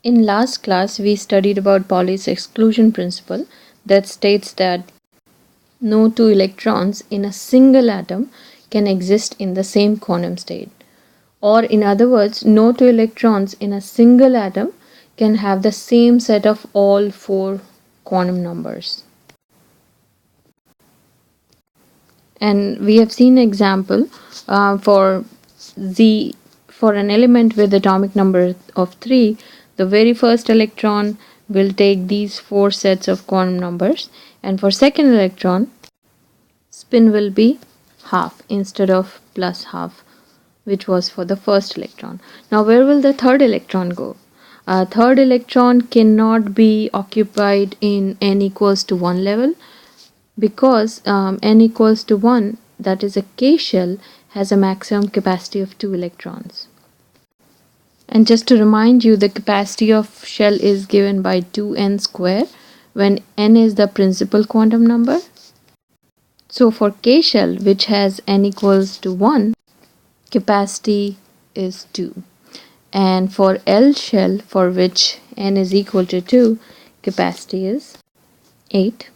In last class, we studied about Pauli's exclusion principle that states that no two electrons in a single atom can exist in the same quantum state. Or in other words, no two electrons in a single atom can have the same set of all four quantum numbers. And we have seen an example for an element with atomic number of 3, the very first electron will take these four sets of quantum numbers, and for second electron, spin will be half instead of plus half, which was for the first electron. Now where will the third electron go? Third electron cannot be occupied in n equals to 1 level, because n equals to 1, that is a K shell, has a maximum capacity of 2 electrons. And just to remind you, the capacity of shell is given by 2n square when n is the principal quantum number. So for K shell, which has n equals to 1, capacity is 2. And for L shell, for which n is equal to 2, capacity is 8.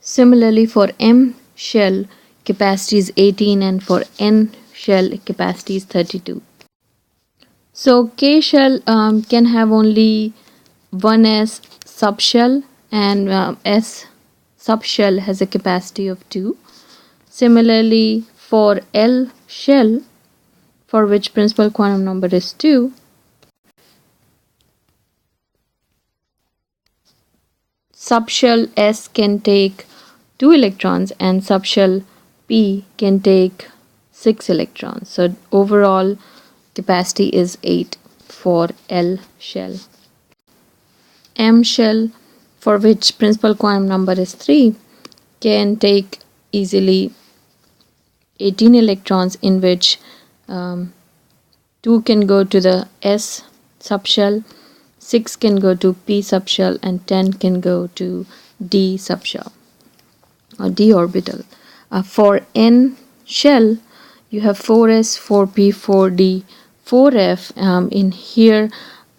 Similarly, for M shell, capacity is 18, and for N shell, capacity is 32. So K shell can have only one S subshell, and S subshell has a capacity of 2. Similarly, for L shell, for which principal quantum number is 2, subshell S can take 2 electrons and subshell P can take 6 electrons. So overall capacity is 8 for L shell. M shell, for which principal quantum number is 3, can take easily 18 electrons, in which 2 can go to the S subshell, 6 can go to P subshell, and 10 can go to D subshell or D orbital. For N shell, you have 4s, 4p, 4d, 4f. In here,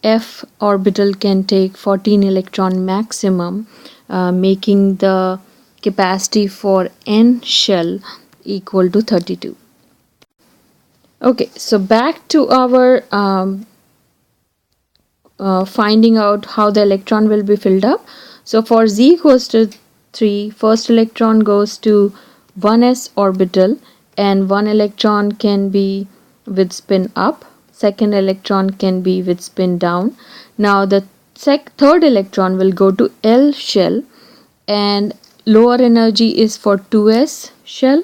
F orbital can take 14 electron maximum, making the capacity for N shell equal to 32. Okay, so back to our finding out how the electron will be filled up. So for Z equals to 3, first electron goes to 1s orbital, and 1 electron can be with spin up, second electron can be with spin down. Now the third electron will go to L shell, and lower energy is for 2s shell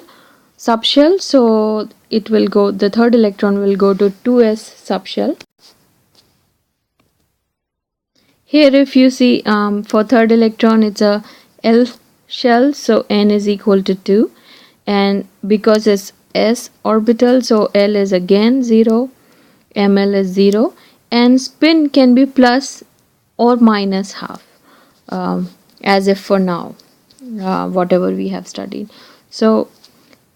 subshell, so it will go, the third electron will go to 2s subshell. Here if you see, for third electron it's a L shell, so n is equal to 2, and because it's s orbital, so L is again 0, ml is 0, and spin can be plus or minus half, as if for now, whatever we have studied. So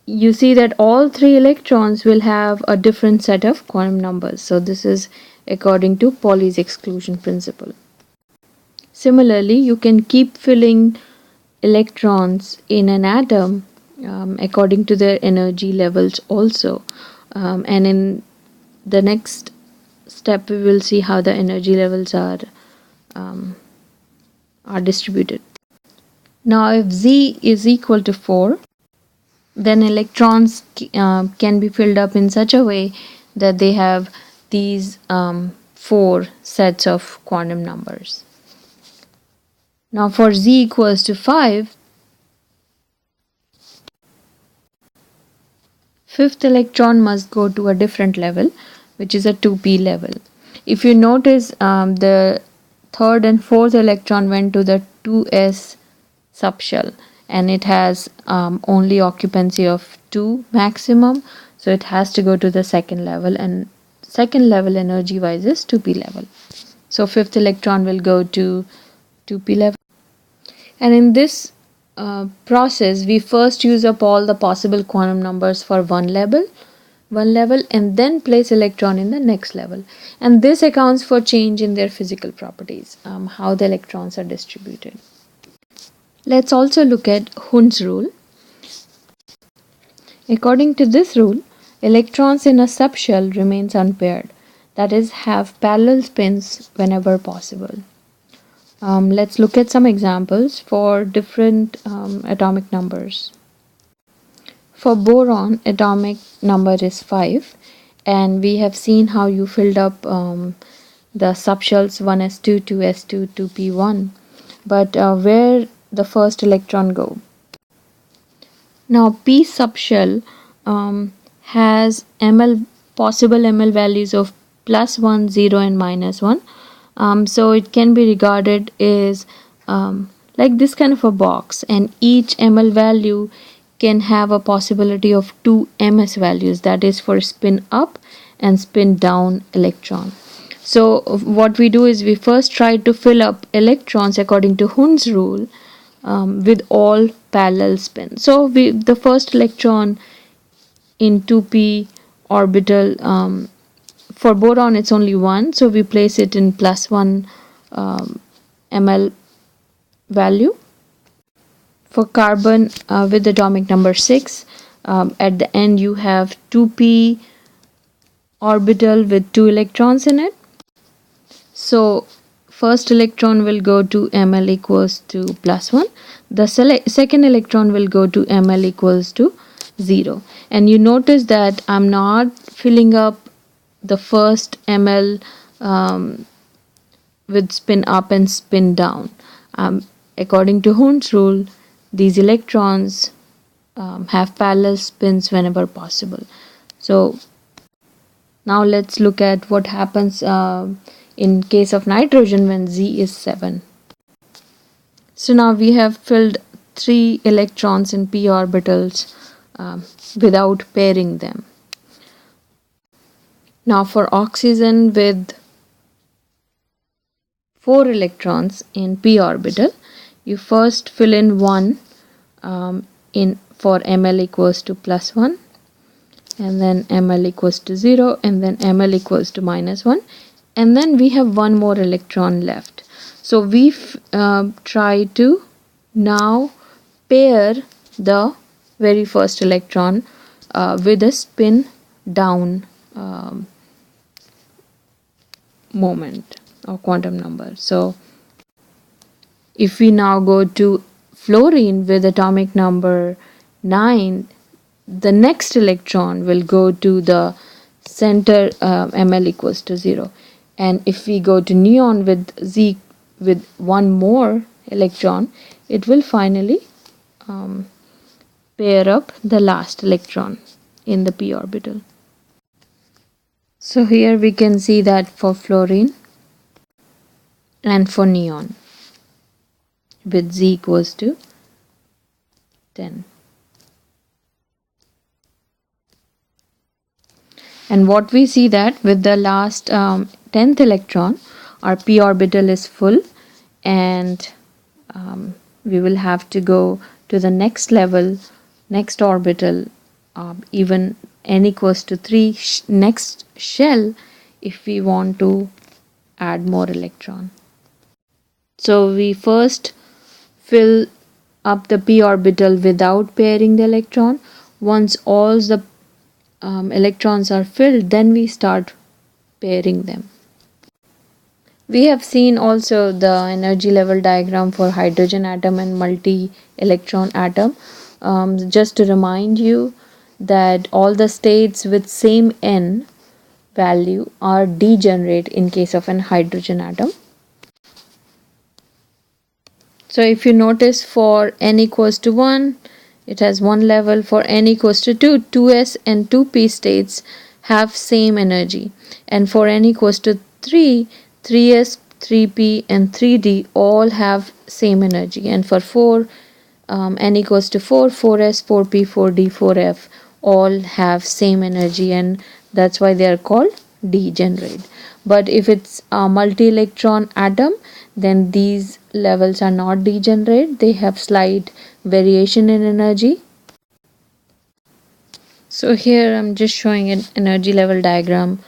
you see that all 3 electrons will have a different set of quantum numbers. So this is according to Pauli's exclusion principle. Similarly, you can keep filling electrons in an atom according to their energy levels also, and in the next step we will see how the energy levels are distributed. Now if Z is equal to 4, then electrons can be filled up in such a way that they have these 4 sets of quantum numbers. Now for Z equals to 5, fifth electron must go to a different level, which is a 2p level. If you notice, the third and fourth electron went to the 2s subshell, and it has only occupancy of 2 maximum, so it has to go to the second level, and second level energy wise is 2p level. So fifth electron will go to 2p level. And in this process, we first use up all the possible quantum numbers for one level, one level and then place electron in the next level, and this accounts for change in their physical properties, how the electrons are distributed. Let's also look at Hund's rule. According to this rule, electrons in a subshell remains unpaired, that is, have parallel spins whenever possible. Let's look at some examples for different atomic numbers. For boron, atomic number is 5, and we have seen how you filled up the subshells 1s2, 2s2, 2p1, but where the first electron go? Now p subshell has possible ml values of +1, 0 and -1. So it can be regarded as like this kind of a box, and each ml value can have a possibility of 2 ms values, that is for spin up and spin down electron. So what we do is we first try to fill up electrons according to Hund's rule with all parallel spins. So the first electron in 2p orbital, for boron it's only 1, so we place it in +1 ml value. For carbon with atomic number 6, at the end you have 2p orbital with 2 electrons in it. So first electron will go to ml equals to +1. The second electron will go to ml equals to 0. And you notice that I'm not filling up the first ml with spin up and spin down. According to Hund's rule, these electrons have parallel spins whenever possible. So now let's look at what happens in case of nitrogen when Z is 7. So now we have filled 3 electrons in p orbitals without pairing them. Now for oxygen with 4 electrons in p orbital, you first fill in 1 in for ml equals to +1, and then ml equals to 0, and then ml equals to -1, and then we have 1 more electron left. So we try to now pair the very first electron with a spin down moment or quantum number. So if we now go to fluorine with atomic number 9, the next electron will go to the center ml equals to 0. And if we go to neon with Z with 1 more electron, it will finally pair up the last electron in the p orbital. So here we can see that for fluorine and for neon with Z equals to 10. And what we see that with the last 10th electron, our p orbital is full, and we will have to go to the next level, next orbital, even n equals to 3 next shell if we want to add more electron. So we first fill up the p orbital without pairing the electron. Once all the electrons are filled, then we start pairing them. We have seen also the energy level diagram for hydrogen atom and multi-electron atom. Just to remind you that all the states with same n value are degenerate in case of an hydrogen atom. So if you notice, for n equals to 1, it has 1 level. For n equals to 2, 2s and 2p states have same energy. And for n equals to 3, 3s, 3p and 3d all have same energy. And for 4, n equals to 4, 4s, 4p, 4d, 4f all have same energy, and that's why they are called degenerate. But if it's a multi-electron atom, then these levels are not degenerate. They have slight variation in energy. So here I'm just showing an energy level diagram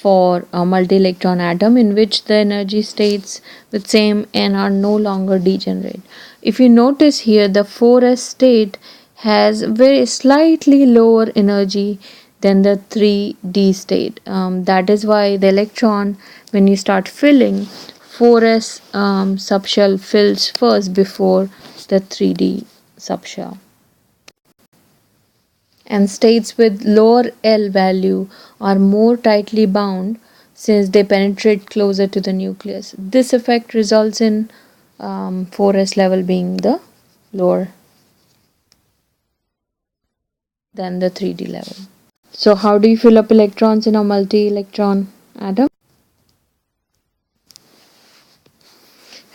for a multi-electron atom in which the energy states with same n are no longer degenerate. If you notice here, the 4s state has very slightly lower energy than the 3d state. That is why the electron, when you start filling, 4s subshell fills first before the 3d subshell. And states with lower L value are more tightly bound since they penetrate closer to the nucleus. This effect results in 4s level being the lower than the 3d level. So how do you fill up electrons in a multi-electron atom?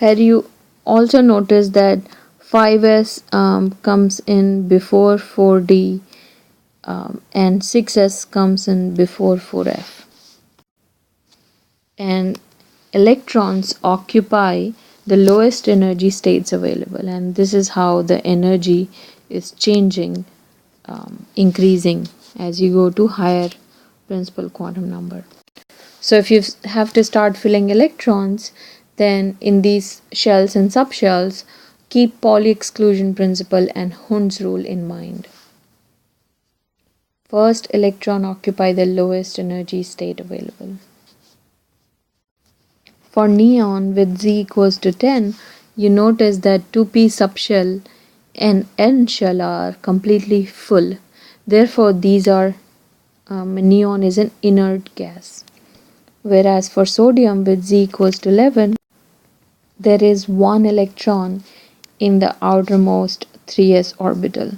Here you also notice that 5s comes in before 4d and 6s comes in before 4f. And electrons occupy the lowest energy states available, and this is how the energy is changing, increasing as you go to higher principal quantum number. So if you have to start filling electrons, then in these shells and subshells, keep Pauli exclusion principle and Hund's rule in mind. First electron occupy the lowest energy state available. For neon with Z equals to 10, you notice that 2p subshell and n shell are completely full. Therefore, these are neon is an inert gas. Whereas for sodium with Z equals to 11, there is one electron in the outermost 3s orbital.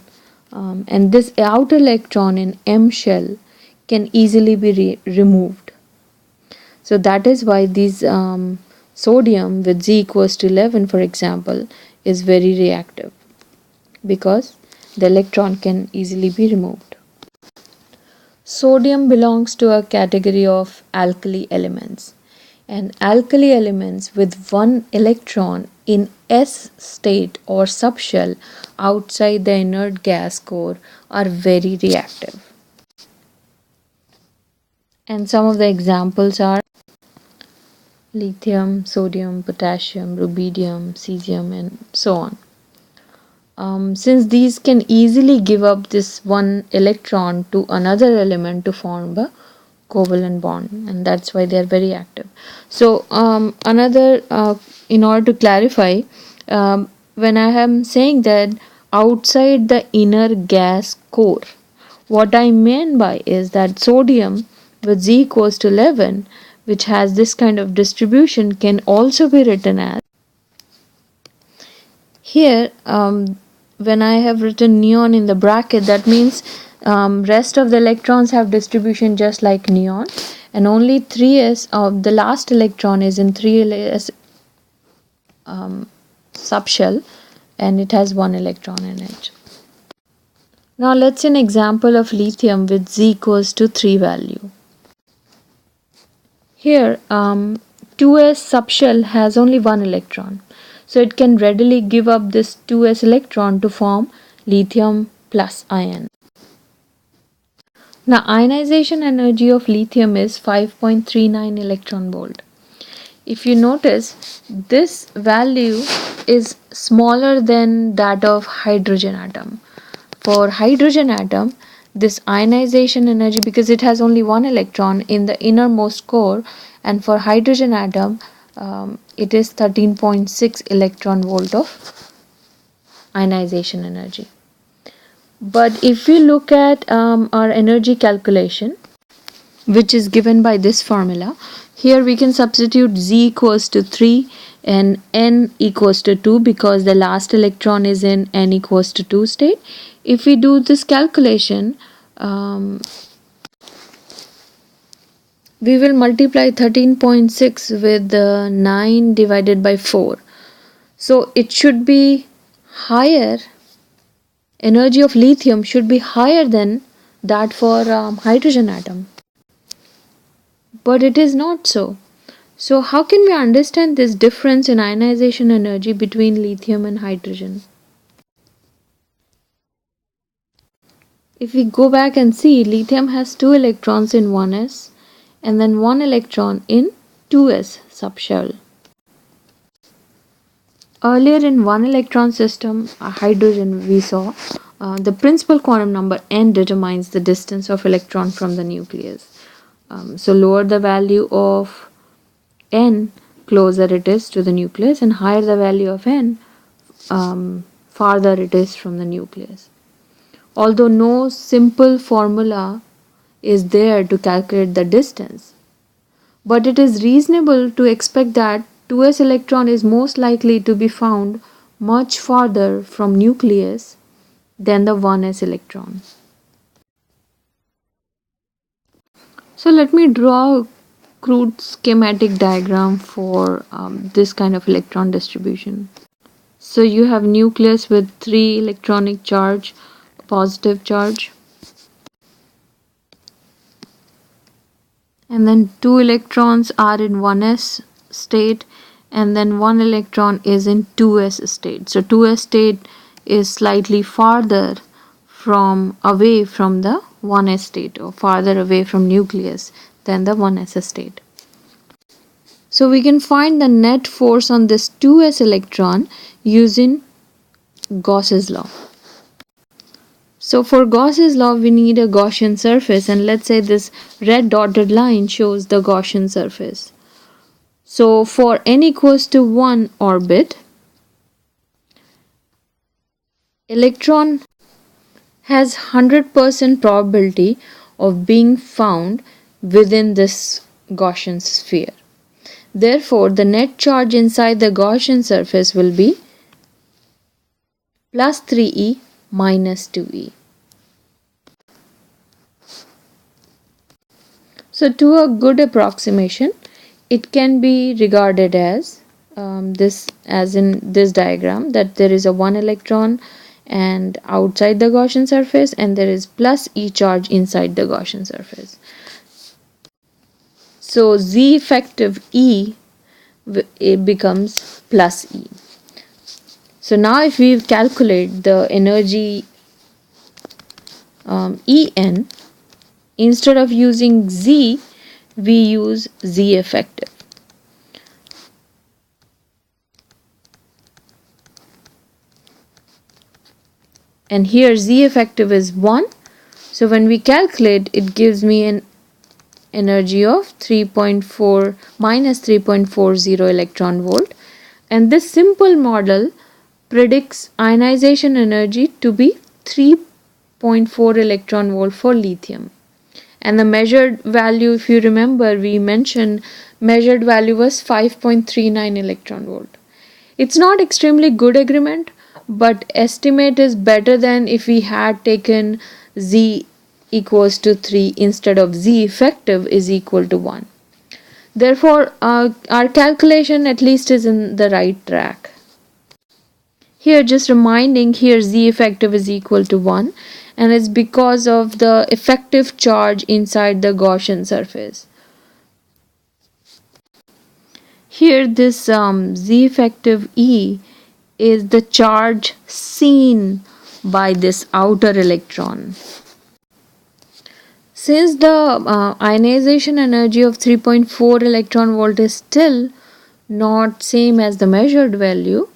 And this outer electron in M shell can easily be removed. So that is why these sodium with Z equals to 11, for example, is very reactive, because the electron can easily be removed. Sodium belongs to a category of alkali elements, and alkali elements with one electron in S state or subshell outside the inert gas core are very reactive. And some of the examples are lithium, sodium, potassium, rubidium, cesium, and so on. Since these can easily give up this one electron to another element to form a covalent bond, and that's why they are very active. So in order to clarify, when I am saying that outside the inner gas core, what I mean by is that sodium with Z equals to 11, which has this kind of distribution, can also be written as here. When I have written neon in the bracket, that means rest of the electrons have distribution just like neon, and only 3s of the last electron is in 3s subshell, and it has one electron in it. Now let's see an example of lithium with Z equals to 3 value. Here 2s subshell has only one electron, so it can readily give up this 2s electron to form lithium plus ion. Now ionization energy of lithium is 5.39 electron volt. If you notice, this value is smaller than that of hydrogen atom. For hydrogen atom, this ionization energy, because it has only one electron in the innermost core, and for hydrogen atom it is 13.6 electron volt of ionization energy. But if we look at our energy calculation, which is given by this formula, here we can substitute Z equals to 3 and N equals to 2, because the last electron is in N equals to 2 state. If we do this calculation, we will multiply 13.6 with 9 divided by 4. So it should be higher, energy of lithium should be higher than that for hydrogen atom. But it is not so. So how can we understand this difference in ionization energy between lithium and hydrogen? if we go back and see, lithium has 2 electrons in 1s and then 1 electron in 2s subshell. Earlier in 1 electron system, hydrogen, we saw the principal quantum number n determines the distance of electron from the nucleus. So lower the value of n, closer it is to the nucleus, and higher the value of n, farther it is from the nucleus. Although no simple formula is there to calculate the distance, but it is reasonable to expect that 2s electron is most likely to be found much farther from nucleus than the 1s electron. So let me draw a crude schematic diagram for this kind of electron distribution. So you have nucleus with 3 electronic charge, positive charge, and then 2 electrons are in 1s state and then 1 electron is in 2s state. So 2s state is slightly farther away from the 1s state, or farther away from nucleus than the 1s state. So we can find the net force on this 2s electron using Gauss's law. So for Gauss's law, we need a Gaussian surface, and let's say this red dotted line shows the Gaussian surface. So for n equals to 1 orbit, electron has 100% probability of being found within this Gaussian sphere. Therefore, the net charge inside the Gaussian surface will be plus 3e minus 2e. So to a good approximation, it can be regarded as as in this diagram, that there is a 1 electron and outside the Gaussian surface, and there is plus e charge inside the Gaussian surface. So Z effective E, it becomes plus E. So now if we calculate the energy En, instead of using Z, we use Z effective. And here Z effective is 1. So when we calculate, it gives me an energy of minus 3.40 electron volt. And this simple model predicts ionization energy to be 3.4 electron volt for lithium. And the measured value, if you remember, we mentioned measured value was 5.39 electron volt. It's not extremely good agreement, but estimate is better than if we had taken Z equals to 3 instead of Z effective is equal to 1. Therefore, our calculation at least is in the right track. Here, just reminding, here Z effective is equal to 1, and it's because of the effective charge inside the Gaussian surface. Here, this Z effective E is the charge seen by this outer electron. Since the ionization energy of 3.4 electron volt is still not same as the measured value,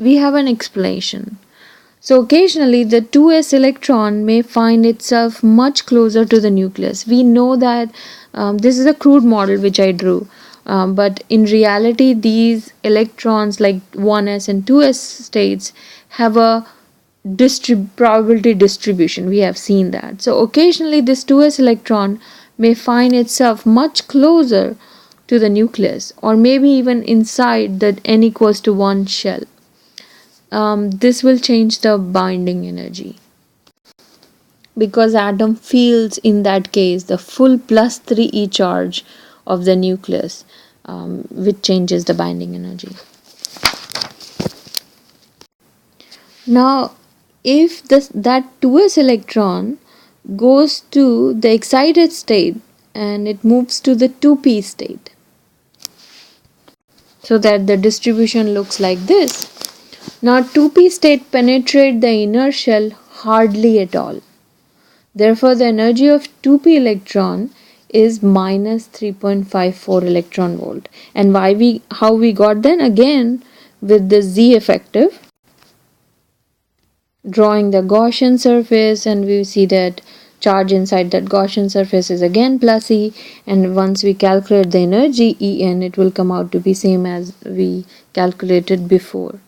we have an explanation. So occasionally the 2s electron may find itself much closer to the nucleus. We know that this is a crude model which I drew, but in reality these electrons like 1s and 2s states have a probability distribution. We have seen that. So occasionally this 2s electron may find itself much closer to the nucleus, or maybe even inside the n equals to 1 shell. This will change the binding energy, because atom feels in that case the full plus 3e charge of the nucleus, which changes the binding energy. Now if that 2s electron goes to the excited state and it moves to the 2p state, so that the distribution looks like this. Now 2p state penetrate the inner shell hardly at all. Therefore, the energy of 2p electron is minus 3.54 electron volt. And how we got then? Again, with the Z effective, drawing the Gaussian surface, and we see that charge inside that Gaussian surface is again plus E, and once we calculate the energy En, it will come out to be same as we calculated before.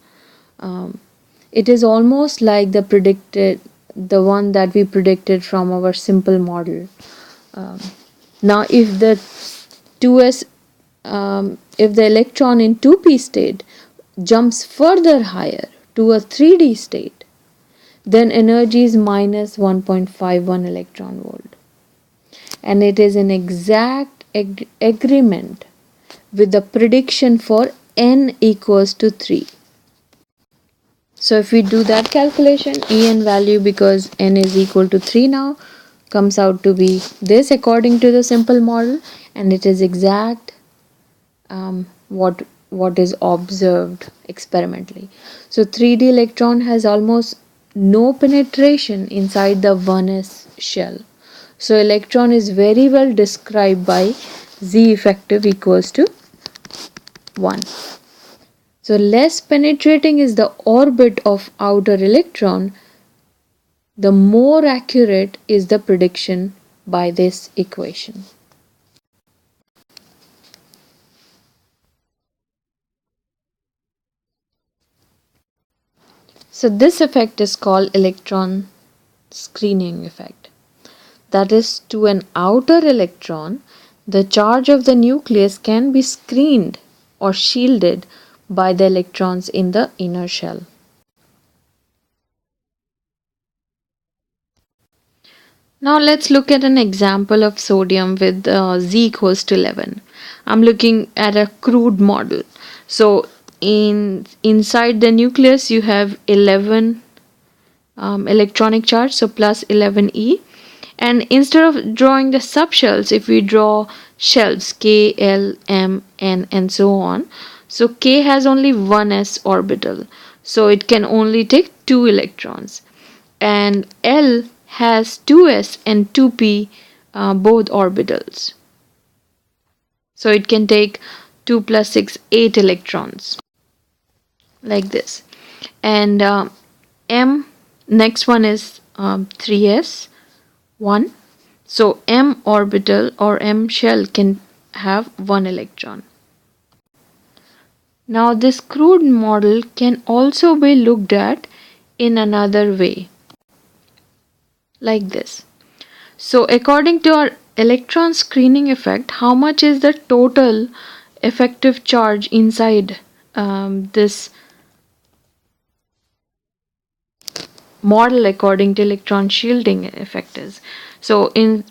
It is almost like the one that we predicted from our simple model. Now if the 2s if the electron in 2p state jumps further higher to a 3d state, then energy is minus 1.51 electron volt, and it is in exact agreement with the prediction for n equals to 3. So if we do that calculation, En value, because n is equal to 3 now, comes out to be this according to the simple model, and it is exact what is observed experimentally. So 3D electron has almost no penetration inside the 1s shell. So electron is very well described by Z effective equals to 1. So less penetrating is the orbit of outer electron, the more accurate is the prediction by this equation. So this effect is called electron screening effect. That is, to an outer electron, the charge of the nucleus can be screened or shielded by the electrons in the inner shell. Now let's look at an example of sodium with Z equals to 11. I'm looking at a crude model. So inside the nucleus you have 11 electronic charge, so plus 11e. And instead of drawing the subshells, if we draw shells K, L, M, N, and so on, so K has only one s orbital, so it can only take 2 electrons, and L has 2s and 2p both orbitals, so it can take 2 plus 6 8 electrons like this. And M, next one is 3s 1, so M orbital or M shell can have 1 electron. Now this crude model can also be looked at in another way, like this. So according to our electron screening effect, how much is the total effective charge inside this model according to electron shielding effect is? So in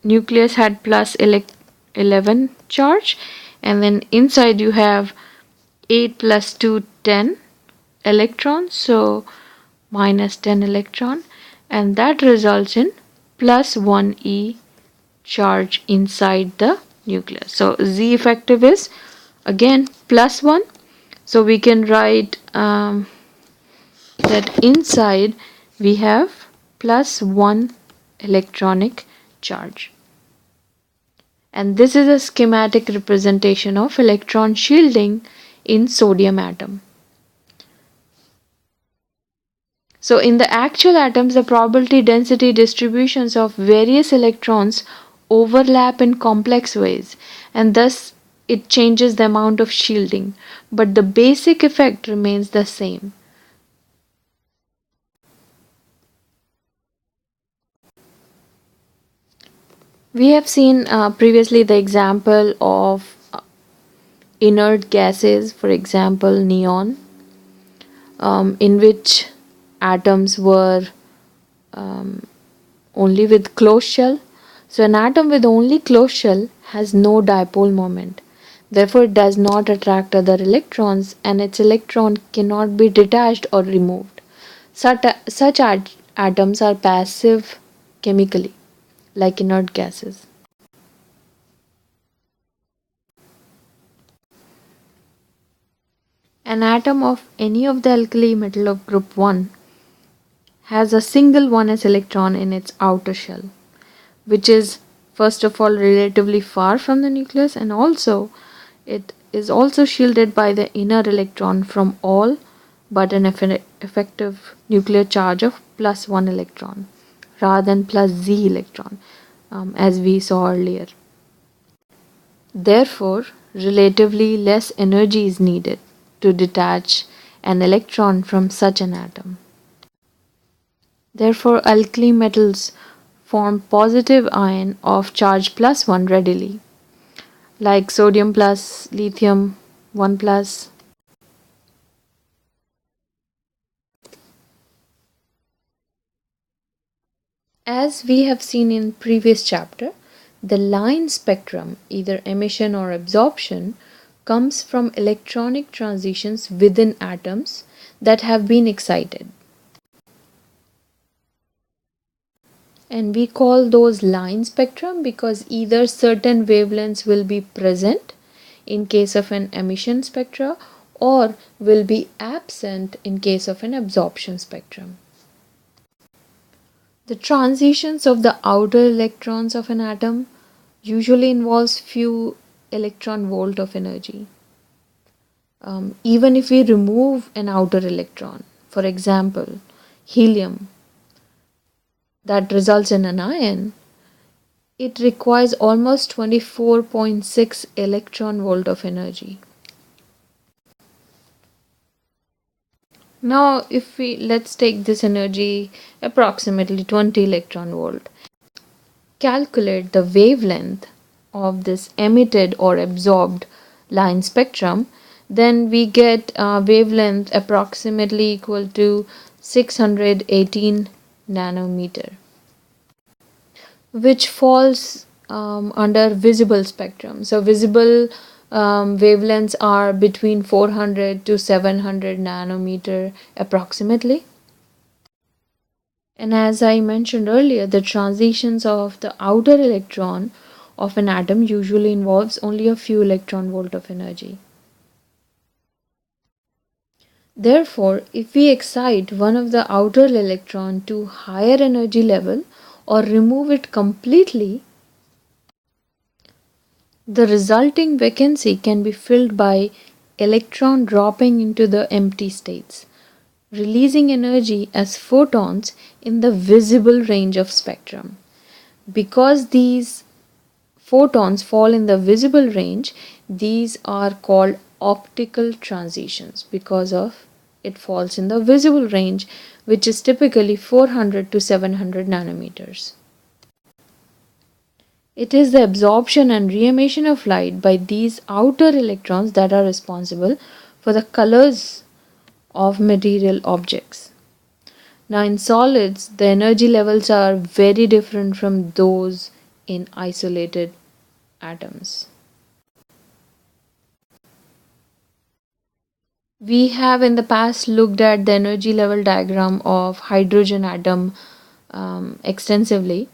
nucleus had plus 11 charge, and then inside you have 8 plus 2 10 electrons, so minus 10 electron, and that results in plus 1e charge inside the nucleus. So Z effective is again plus 1, so we can write that inside we have plus 1 electronic charge. And this is a schematic representation of electron shielding in sodium atom. So in the actual atoms, the probability density distributions of various electrons overlap in complex ways, and thus it changes the amount of shielding, but the basic effect remains the same. We have seen previously the example of inert gases, for example neon, in which atoms were only with closed shell. So an atom with only closed shell has no dipole moment. Therefore it does not attract other electrons, and its electron cannot be detached or removed. Such atoms are passive chemically, like inert gases. An atom of any of the alkali metal of group 1 has a single 1s electron in its outer shell, which is first of all relatively far from the nucleus, and also it is also shielded by the inner electron from all but an effective nuclear charge of plus 1 electron rather than plus z electron, as we saw earlier. Therefore, relatively less energy is needed to detach an electron from such an atom. Therefore, alkali metals form positive ion of charge plus 1 readily, like sodium plus, lithium 1 plus. As we have seen in previous chapter, the line spectrum, either emission or absorption, comes from electronic transitions within atoms that have been excited. And we call those line spectrum because either certain wavelengths will be present in case of an emission spectra or will be absent in case of an absorption spectrum. The transitions of the outer electrons of an atom usually involves few electron volt of energy. Even if we remove an outer electron, for example, helium, that results in an ion, it requires almost 24.6 electron volt of energy. Now, if let's take this energy approximately 20 electron volt, calculate the wavelength of this emitted or absorbed line spectrum, then we get a wavelength approximately equal to 618 nanometer, which falls under visible spectrum. So visible wavelengths are between 400 to 700 nanometer approximately. And as I mentioned earlier, the transitions of the outer electron of an atom usually involves only a few electron volt of energy. Therefore, if we excite one of the outer electron to higher energy level or remove it completely, the resulting vacancy can be filled by electron dropping into the empty states, releasing energy as photons in the visible range of spectrum. Because these photons fall in the visible range, these are called optical transitions because of it falls in the visible range, which is typically 400 to 700 nanometers. It is the absorption and re-emission of light by these outer electrons that are responsible for the colors of material objects. Now, in solids, the energy levels are very different from those in isolated atoms. We have in the past looked at the energy level diagram of hydrogen atom extensively.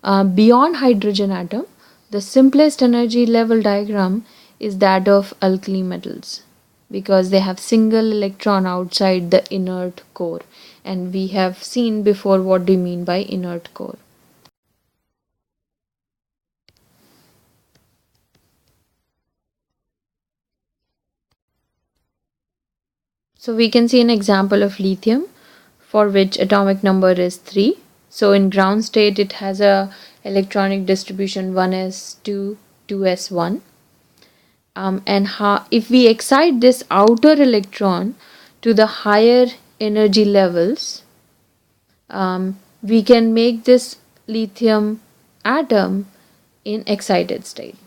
Beyond hydrogen atom, the simplest energy level diagram is that of alkali metals because they have single electron outside the inert core, and we have seen before what do you mean by inert core. So we can see an example of lithium for which atomic number is 3. So in ground state it has a electronic distribution 1s2, 2s1. If we excite this outer electron to the higher energy levels, we can make this lithium atom in excited state.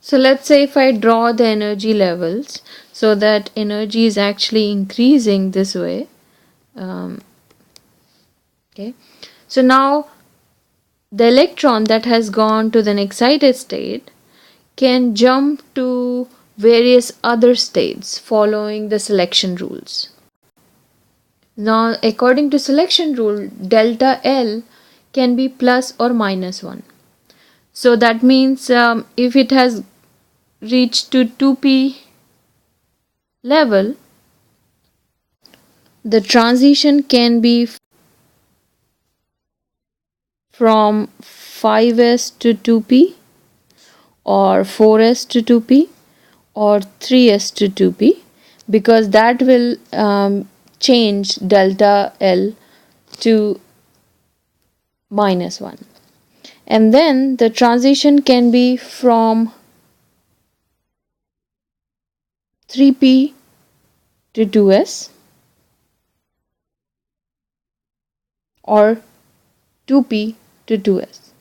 So let's say if I draw the energy levels so that energy is actually increasing this way. Okay, so now the electron that has gone to the excited state can jump to various other states following the selection rules. Now, according to selection rule, delta L can be plus or minus 1. So that means if it has reached to 2p level, The transition can be from 5s to 2p, or 4s to 2p, or 3s to 2p, because that will change delta L to -1. And then the transition can be from 3p to 2s, or 2p to 2s.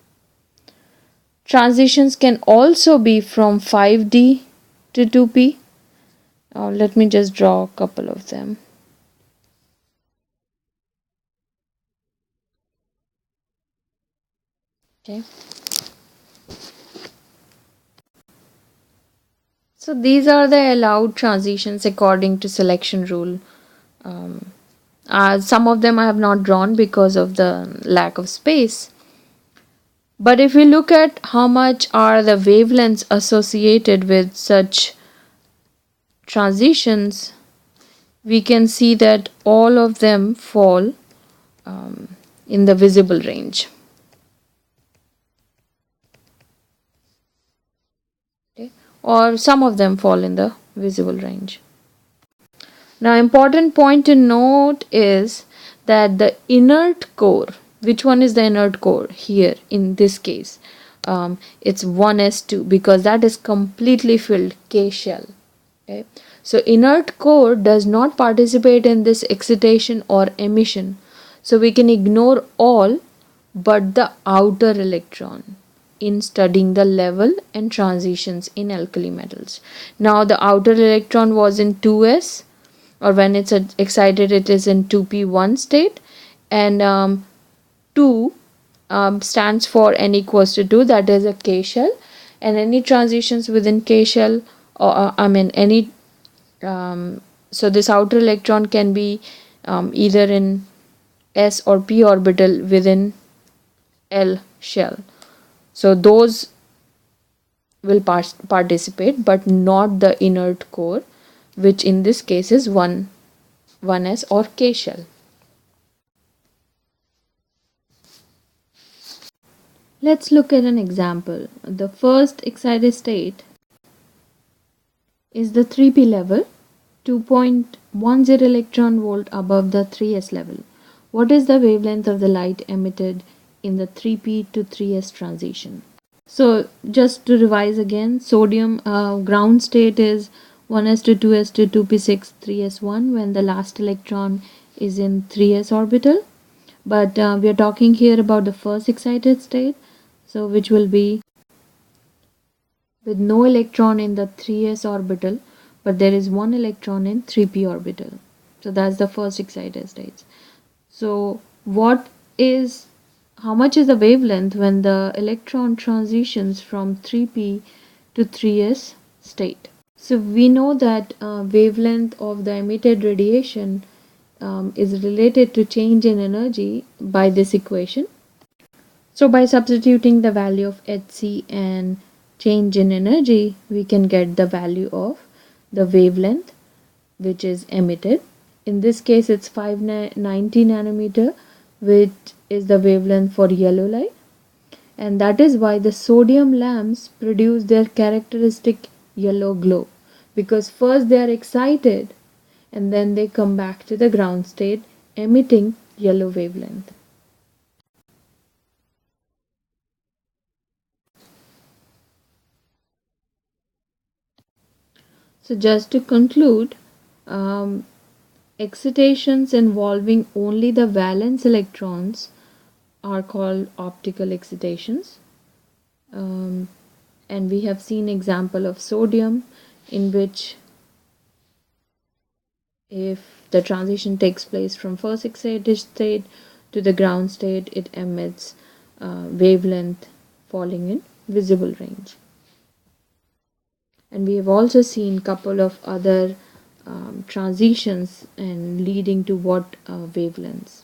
Transitions can also be from 5d to 2p. Let me just draw a couple of them. Okay. So these are the allowed transitions according to selection rule. Some of them I have not drawn because of the lack of space. But if we look at how much are the wavelengths associated with such transitions, we can see that all of them fall in the visible range. Okay. Or some of them fall in the visible range. Now, important point to note is that the inert core, which one is the inert core here in this case? It's 1s2 because that is completely filled K shell. Okay. So inert core does not participate in this excitation or emission. So we can ignore all but the outer electron in studying the level and transitions in alkali metals. Now the outer electron was in 2s, or when it's excited it is in 2p1 state, and 2 stands for n equals to 2, that is a K shell, and any transitions within K shell, or any so this outer electron can be either in s or p orbital within L shell, so those will participate, but not the inert core, which in this case is 1s or K shell. Let's look at an example. The first excited state is the 3p level, 2.10 electron volt above the 3s level. What is the wavelength of the light emitted in the 3p to 3s transition? So just to revise again, sodium ground state is 1s to 2s to 2p6 3s1 when the last electron is in 3s orbital. But we are talking here about the first excited state, so which will be with no electron in the 3s orbital, but there is one electron in 3p orbital. So that's the first excited state. So how much is the wavelength when the electron transitions from 3p to 3s state? So we know that wavelength of the emitted radiation is related to change in energy by this equation. So by substituting the value of Hc and change in energy, we can get the value of the wavelength which is emitted. In this case it's 590 nanometer, which is the wavelength for yellow light, and that is why the sodium lamps produce their characteristic yellow glow, because first they are excited and then they come back to the ground state emitting yellow wavelength. So just to conclude, excitations involving only the valence electrons are called optical excitations, and we have seen example of sodium in which if the transition takes place from first excited state to the ground state, it emits wavelength falling in visible range. And we have also seen couple of other transitions and leading to what wavelengths.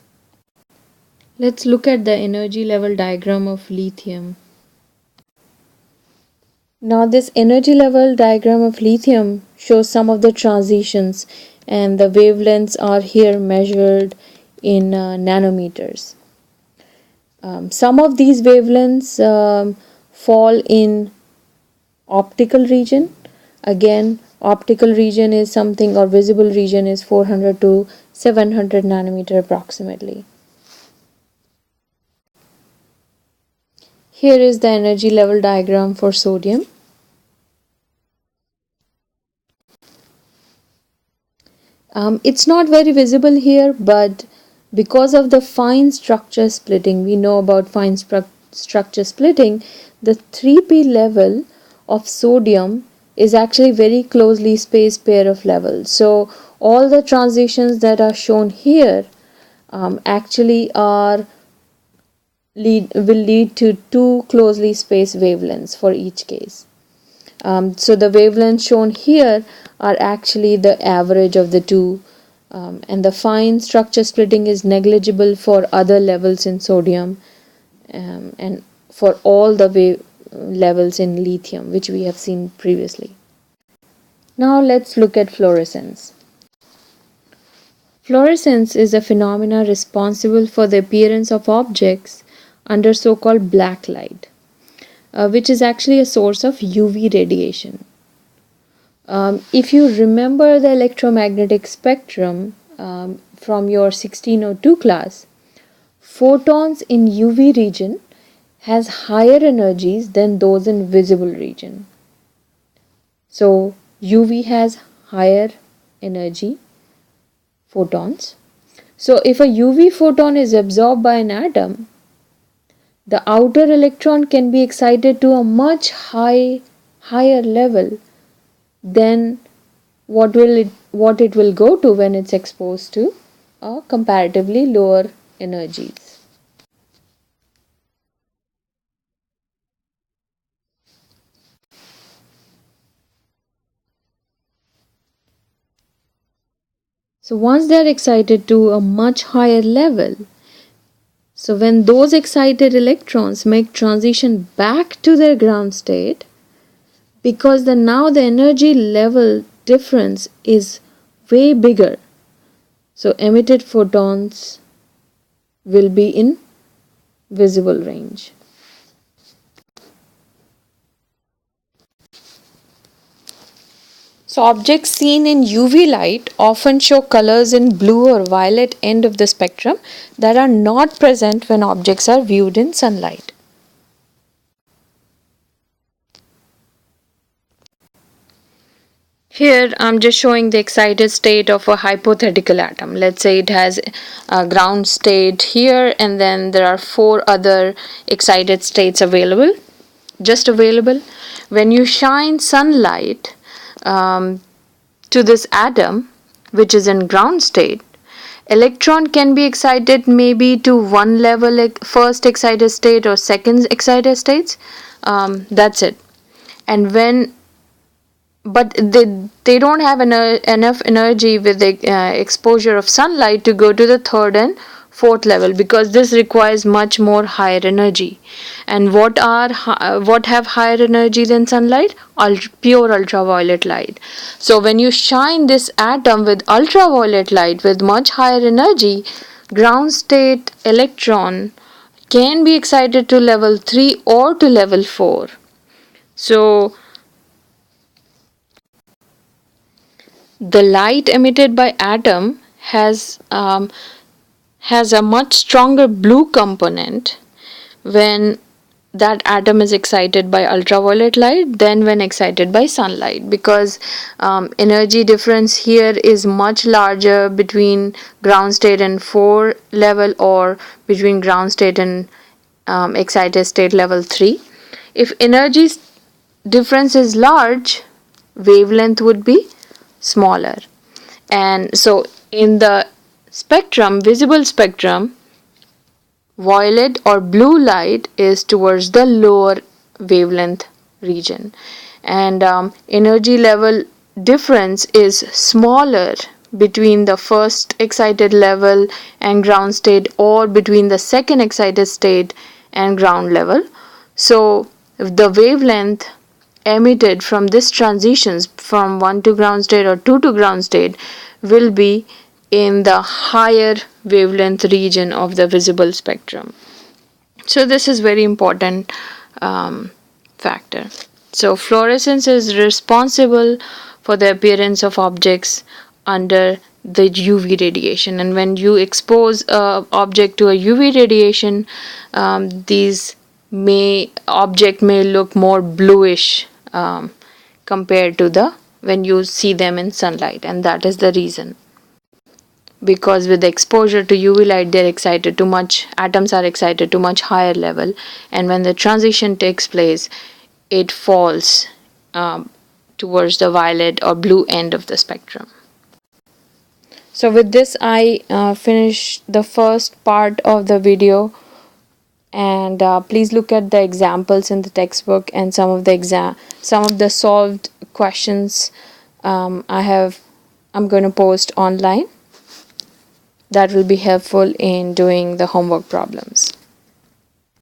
Let's look at the energy level diagram of lithium. Now this energy level diagram of lithium shows some of the transitions, and the wavelengths are here measured in nanometers. Some of these wavelengths fall in optical region. Again, optical region is something, or visible region is 400 to 700 nanometer approximately. Here is the energy level diagram for sodium. It's not very visible here, but because of the fine structure splitting, we know about fine structure splitting, the 3p level of sodium is actually very closely spaced pair of levels. So all the transitions that are shown here actually will lead to two closely spaced wavelengths for each case. So the wavelengths shown here are actually the average of the two, and the fine structure splitting is negligible for other levels in sodium, and for all the levels in lithium, which we have seen previously. Now let's look at fluorescence. Fluorescence is a phenomena responsible for the appearance of objects under so-called black light, which is actually a source of UV radiation. If you remember the electromagnetic spectrum from your 1602 class, photons in UV region has higher energies than those in visible region. So UV has higher energy photons. So if a UV photon is absorbed by an atom, the outer electron can be excited to a much higher level than what it will go to when it's exposed to comparatively lower energies. So once they are excited to a much higher level, so when those excited electrons make transition back to their ground state, because now the energy level difference is way bigger, so emitted photons will be in visible range. So objects seen in UV light often show colors in blue or violet end of the spectrum that are not present when objects are viewed in sunlight. Here I'm just showing the excited state of a hypothetical atom. Let's say it has a ground state here, and then there are 4 other excited states available. When you shine sunlight to this atom, which is in ground state, electron can be excited maybe to one level, like first excited state or second excited states. That's it. And but they don't have enough energy with the exposure of sunlight to go to the third and fourth level, because this requires much more higher energy. And what have higher energy than sunlight? Pure ultraviolet light. So when you shine this atom with ultraviolet light with much higher energy, ground state electron can be excited to level 3 or to level 4. So the light emitted by atom has a much stronger blue component when that atom is excited by ultraviolet light than when excited by sunlight, because energy difference here is much larger between ground state and 4 level, or between ground state and excited state level 3. If energy difference is large, wavelength would be smaller. And so in the visible spectrum, violet or blue light is towards the lower wavelength region, and energy level difference is smaller between the first excited level and ground state, or between the second excited state and ground level. So the wavelength emitted from this transitions from 1 to ground state or 2 to ground state will be in the higher wavelength region of the visible spectrum. So this is very important factor. So fluorescence is responsible for the appearance of objects under the UV radiation, and when you expose a object to a UV radiation, these object may look more bluish compared to the when you see them in sunlight, and that is the reason, because with the exposure to UV light they're excited to much atoms are excited to much higher level, and when the transition takes place it falls towards the violet or blue end of the spectrum. So with this I finish the first part of the video, and please look at the examples in the textbook and some of the solved questions I'm going to post online that will be helpful in doing the homework problems.